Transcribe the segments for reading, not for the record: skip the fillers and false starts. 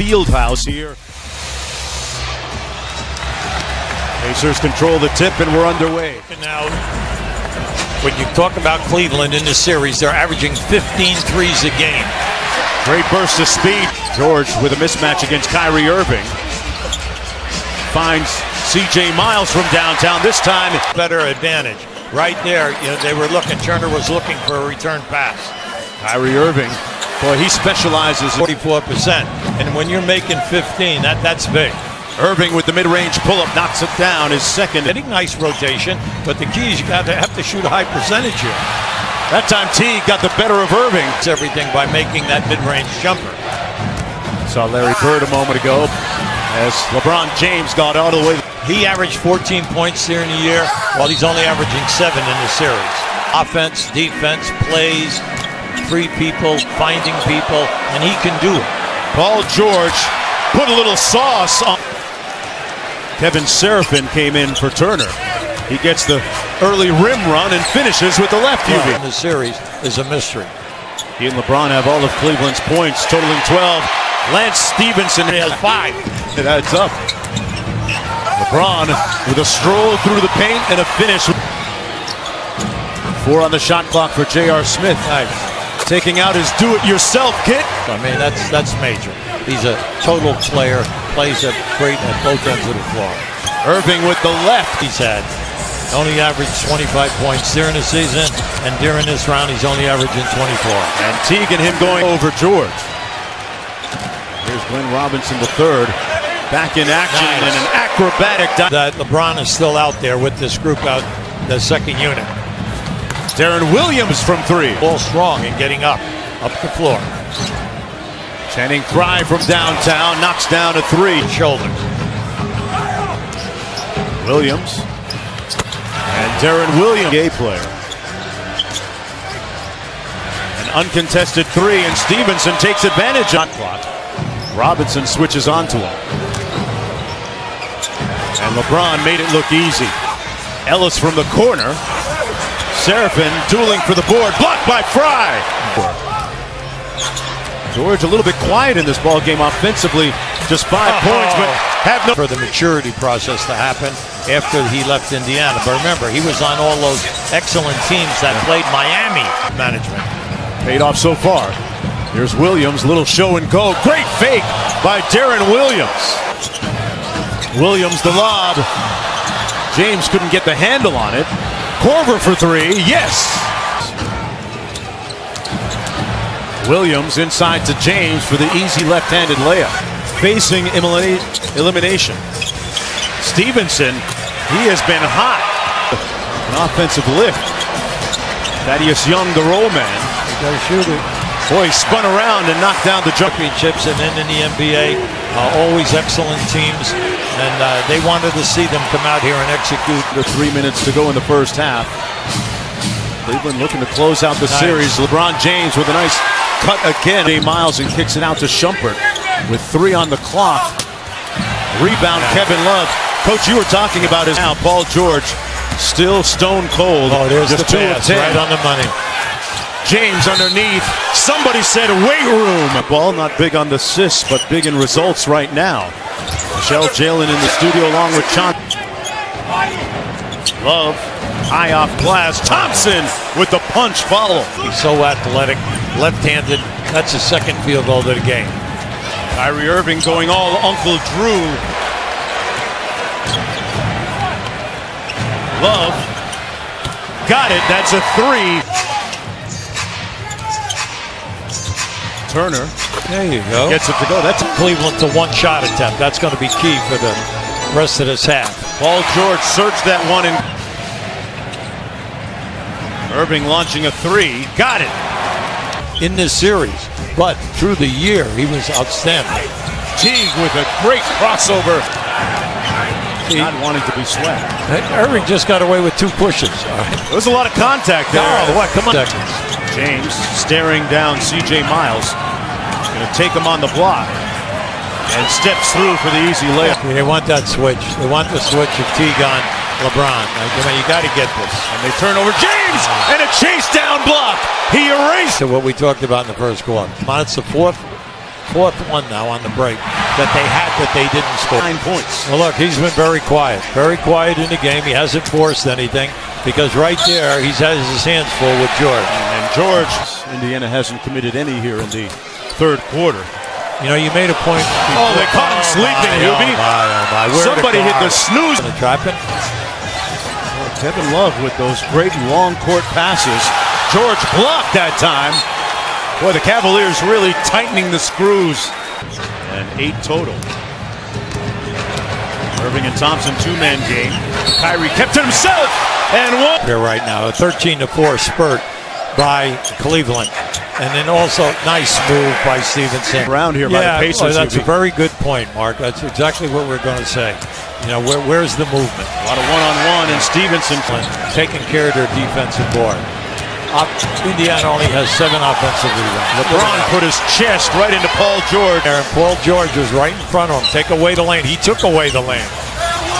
field house here. Pacers control the tip and we're underway. Now, when you talk about Cleveland in this series, they're averaging 15 threes a game. Great burst of speed. George with a mismatch against Kyrie Irving. Finds C.J. Miles from downtown. This time, Better advantage. Right there, they were looking. Turner was looking for a return pass. Kyrie Irving, boy, he specializes 44%. And when you're making 15, that's big. Irving with the mid-range pull-up knocks it down. His second. Getting nice rotation, but the key is you have to shoot a high percentage here. That time T got the better of Irving. It's everything by making that mid-range jumper. Saw Larry Bird a moment ago as LeBron James got all the way. He averaged 14 points here in the year, while he's only averaging 7 in the series. Offense, defense, plays, free people, finding people, and he can do it. Paul George put a little sauce on. Kevin Seraphin came in for Turner. He gets the early rim run and finishes with the left UV. In the series is a mystery. He and LeBron have all of Cleveland's points, totaling 12. Lance Stevenson has 5. It adds up. LeBron with a stroll through the paint and a finish. 4 on the shot clock for J.R. Smith. Nice. Taking out his do-it-yourself kit. I mean, that's major. He's a total player, plays great at both ends of the floor. Irving with the left. He's had only averaged 25 points during the season, and during this round, he's only averaging 24. And Teague and him going over George. Here's Glenn Robinson III. Back in action and an acrobatic dive. That LeBron is still out there with this group out, the second unit. Darren Williams from 3. All strong and getting up the floor. Channing Frye from downtown knocks down a 3. Shoulders. Williams. And Darren Williams, gay player. An uncontested 3, and Stevenson takes advantage on clock. Robinson switches onto him. And LeBron made it look easy. Ellis from the corner. Seraphin dueling for the board. Blocked by Frye. George a little bit quiet in this ball game offensively. Just 5 points, but have no... For the maturity process to happen after he left Indiana. But remember, he was on all those excellent teams that played Miami management. Paid off so far. Here's Williams, little show and go. Great fake by Darren Williams. Williams the lob. James couldn't get the handle on it. Korver for 3, yes! Williams inside to James for the easy left-handed layup. Facing elimination. Stevenson, he has been hot. An offensive lift. Thaddeus Young, the roll man. You gotta shoot it. Boy, he spun around and knocked down the championships, and then in the NBA, always excellent teams, and they wanted to see them come out here and execute. Under 3 minutes to go in the first half. Cleveland looking to close out the series. LeBron James with a nice cut again. Miles and kicks it out to Shumpert with 3 on the clock. Rebound, Kevin Love. Coach, you were talking about his now. Paul George still stone cold. Oh, there's just the 2 of 10. Right on the money. James underneath. Somebody said weight room. Ball not big on the assists, but big in results right now. Michelle Jalen in the studio along with Chon. Love, high off glass. Thompson with the punch follow. He's so athletic, left-handed. That's his second field goal of the game. Kyrie Irving going all Uncle Drew. Love, got it. That's a 3. Turner, there you go. Gets it to go. That's Cleveland to 1 shot attempt. That's going to be key for the rest of this half. Paul George searched that one, and Irving launching a 3. Got it. In this series, but through the year, he was outstanding. Teague with a great crossover. Not wanting to be swept. Irving just got away with 2 pushes. There was a lot of contact there. Oh, what? Come on. James staring down C.J. Miles. Going to take him on the block. And steps through for the easy layup. They want that switch. They want the switch of Teague on LeBron. You got to get this. And they turn over James! And a chase down block. He erased what we talked about in the first quarter. Come on, it's the 4th fourth one now on the break that they had that they didn't score. 9 points. Well, look, he's been very quiet in the game. He hasn't forced anything because right there he has his hands full with Jordan. And George, Indiana hasn't committed any here in the third quarter. You know, you made a point. Oh, they caught him sleeping, Hubie. Somebody hit the snooze. Trapping. Kevin Love with those great long court passes. George blocked that time. Boy, the Cavaliers really tightening the screws. And 8 total. Irving and Thompson, two-man game. Kyrie kept it himself and won. Here right now, a 13-4 spurt by Cleveland. And then also, nice move by Stevenson. Around here by the Pacers. That's a very good point, Mark. That's exactly what we're going to say. You know, where's the movement? A lot of one-on-one, and Stevenson taking care of their defensive board. Indiana only has 7 offensive rebounds. LeBron put his chest right into Paul George. And Paul George was right in front of him. Take away the lane. He took away the lane.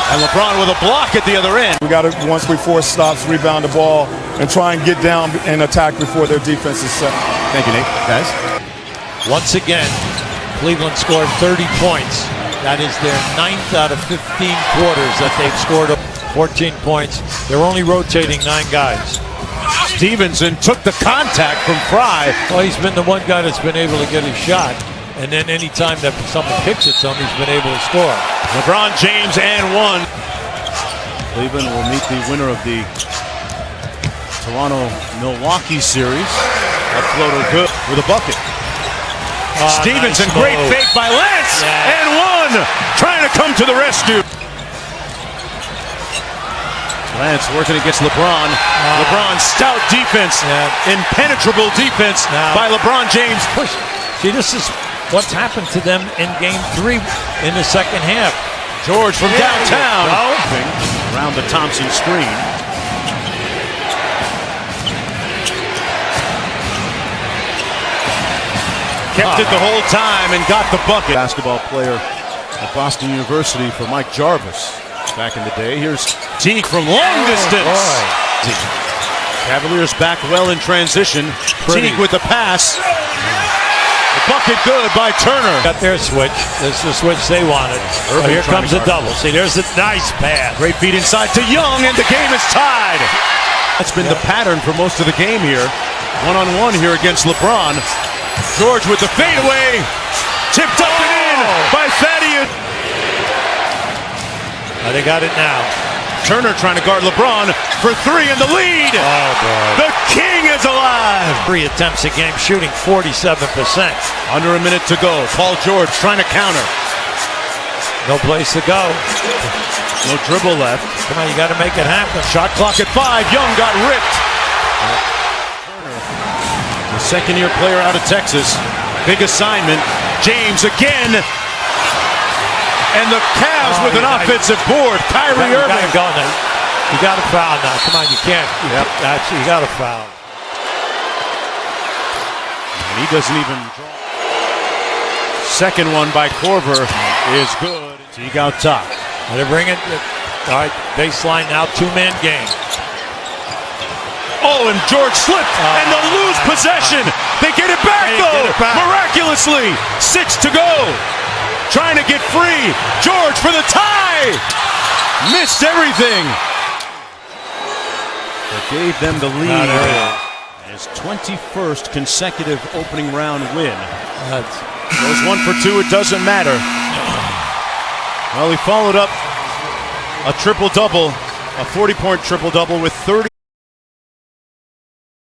And LeBron with a block at the other end. We got to, once we force stops, rebound the ball, and try and get down and attack before their defense is set. Thank you, Nate. Guys? Once again, Cleveland scored 30 points. That is their 9th out of 15 quarters that they've scored 14 points. They're only rotating 9 guys. Stevenson took the contact from Fry. Well, he's been the one guy that's been able to get his shot. And then any time that someone kicks it to him, he's been able to score. LeBron James and one. Cleveland will meet the winner of the Toronto-Milwaukee series. That floater good with a bucket. Stevenson, nice great move. fake by Lance, and one, trying to come to the rescue. Lance working against LeBron. LeBron's stout defense, impenetrable defense by LeBron James. Push. See, this is what's happened to them in Game 3 in the second half. George from downtown. Around the Thompson screen. Kept it the whole time and got the bucket. Basketball player at Boston University for Mike Jarvis back in the day. Here's Teague from long distance. Cavaliers back well in transition. Teague with the pass. The bucket good by Turner. Got their switch. This is the switch they wanted. Here comes a double. See, there's a nice pass. Great feed inside to Young, and the game is tied. That's been the pattern for most of the game here. One-on-one here against LeBron. George with the fadeaway, tipped up and in by Thaddeus. They got it now. Turner trying to guard LeBron for 3 in the lead. Oh, boy. The king is alive. 3 attempts a game, shooting 47%. Under a minute to go. Paul George trying to counter. No place to go. No dribble left. Come on, you got to make it happen. Shot clock at 5. Young got ripped. The second-year player out of Texas. Big assignment. James again. And the Cavs with an offensive board. Kyrie Irving. You got to foul now. Come on, you can't. You got to foul. And he doesn't even draw. Second one by Korver is good. Teague out top. They bring it. All right, baseline now, 2-man game. Oh, and George slipped, and they'll lose possession. They get it back, though, miraculously. 6 to go. Trying to get free. George for the tie. Missed everything. That gave them the lead. His 21st consecutive opening round win. Goes 1 for 2, it doesn't matter. Well, he followed up a triple-double, a 40-point triple-double with 30.